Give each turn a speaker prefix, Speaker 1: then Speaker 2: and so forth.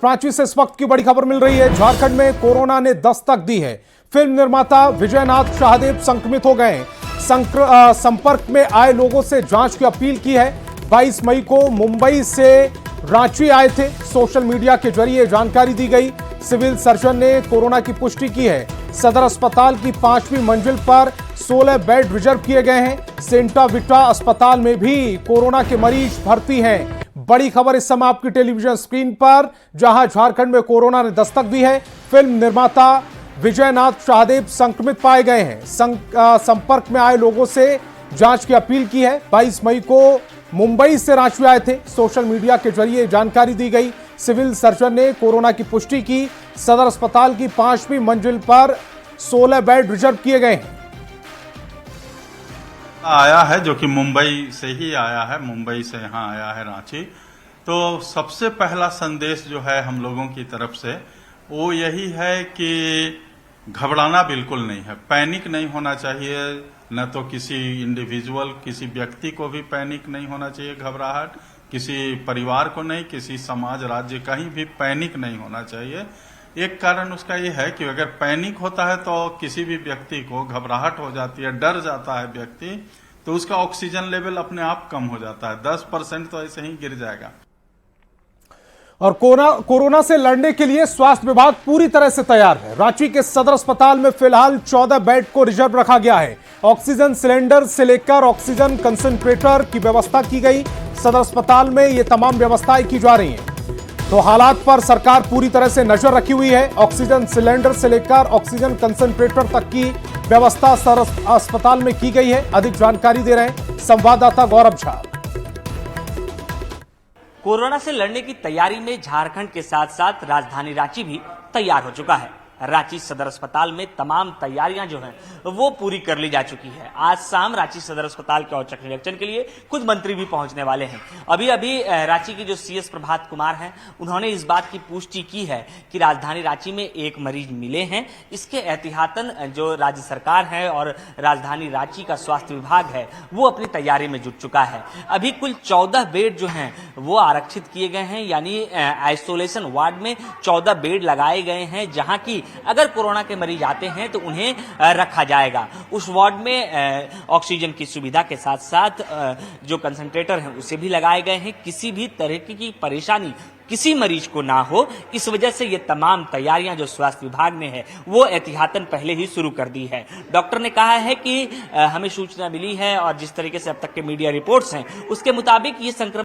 Speaker 1: रांची से इस वक्त की बड़ी खबर मिल रही है। झारखंड में कोरोना ने दस्तक दी है। फिल्म निर्माता विजयनाथ शाहदेव संक्रमित हो गए हैं। संपर्क में आए लोगों से जांच की अपील की है। 22 मई को मुंबई से रांची आए थे। सोशल मीडिया के जरिए जानकारी दी गई। सिविल सर्जन ने कोरोना की पुष्टि की है। सदर अस्पताल की 5वीं मंजिल पर 16 बेड रिजर्व किए गए हैं। सेंटा विटा अस्पताल में भी कोरोना के मरीज भर्ती हैं। बड़ी खबर इस समय आपकी टेलीविजन स्क्रीन पर, जहां झारखंड में कोरोना ने दस्तक दी है। फिल्म निर्माता विजयनाथ शाहदेव संक्रमित पाए गए हैं। संपर्क में आए लोगों से जांच की अपील की है। 22 मई को मुंबई से रांची आए थे। सोशल मीडिया के जरिए जानकारी दी गई। सिविल सर्जन ने कोरोना की पुष्टि की। सदर अस्पताल की 5वीं मंजिल पर 16 बेड रिजर्व किए गए हैं।
Speaker 2: आया है जो कि मुंबई से ही आया है, मुंबई से यहाँ आया है रांची। तो सबसे पहला संदेश जो है हम लोगों की तरफ से वो यही है कि घबराना बिल्कुल नहीं है, पैनिक नहीं होना चाहिए। न तो किसी इंडिविजुअल, किसी व्यक्ति को भी पैनिक नहीं होना चाहिए, घबराहट, किसी परिवार को नहीं, किसी समाज राज्य कहीं भी पैनिक नहीं होना चाहिए। एक कारण उसका ये है कि अगर पैनिक होता है तो किसी भी व्यक्ति को घबराहट हो जाती है, डर जाता है व्यक्ति, तो उसका ऑक्सीजन लेवल अपने आप कम हो जाता है। 10% तो ऐसे ही गिर जाएगा।
Speaker 1: और कोरोना से लड़ने के लिए स्वास्थ्य विभाग पूरी तरह से तैयार है। रांची के सदर अस्पताल में फिलहाल 14 बेड को रिजर्व रखा गया है। ऑक्सीजन सिलेंडर से लेकर ऑक्सीजन कंसंट्रेटर की व्यवस्था की गई। सदर अस्पताल में ये तमाम व्यवस्थाएं की जा रही हैं। तो हालात पर सरकार पूरी तरह से नजर रखी हुई है। ऑक्सीजन सिलेंडर से लेकर ऑक्सीजन कंसंट्रेटर तक की व्यवस्था सदर अस्पताल में की गई है। अधिक जानकारी दे रहे हैं संवाददाता गौरव झा।
Speaker 3: कोरोना से लड़ने की तैयारी में झारखंड के साथ साथ राजधानी रांची भी तैयार हो चुका है। रांची सदर अस्पताल में तमाम तैयारियां जो हैं वो पूरी कर ली जा चुकी है। आज शाम रांची सदर अस्पताल के औचक निरीक्षण के लिए खुद मंत्री भी पहुंचने वाले हैं। अभी रांची के जो सीएस प्रभात कुमार हैं, उन्होंने इस बात की पुष्टि की है कि राजधानी रांची में एक मरीज मिले हैं। इसके एहतियातन जो राज्य सरकार है और राजधानी रांची का स्वास्थ्य विभाग है वो अपनी तैयारी में जुट चुका है। अभी कुल 14 बेड जो हैं वो आरक्षित किए गए हैं, यानी आइसोलेशन वार्ड में 14 बेड लगाए गए हैं, जहां की अगर कोरोना के मरीज आते हैं तो उन्हें रखा जाएगा। उस वार्ड में ऑक्सीजन की सुविधा के साथ साथ जो कंसंट्रेटर हैं उसे भी लगाए गए हैं। किसी भी तरह की परेशानी किसी मरीज को ना हो, इस वजह से ये तमाम तैयारियां जो स्वास्थ्य विभाग ने है वो एहतियातन पहले ही शुरू कर दी है। डॉक्टर ने कहा है कि हमें सूचना मिली है और जिस तरीके से अब तक के मीडिया रिपोर्ट्स हैं उसके मुताबिक ये संक्रमण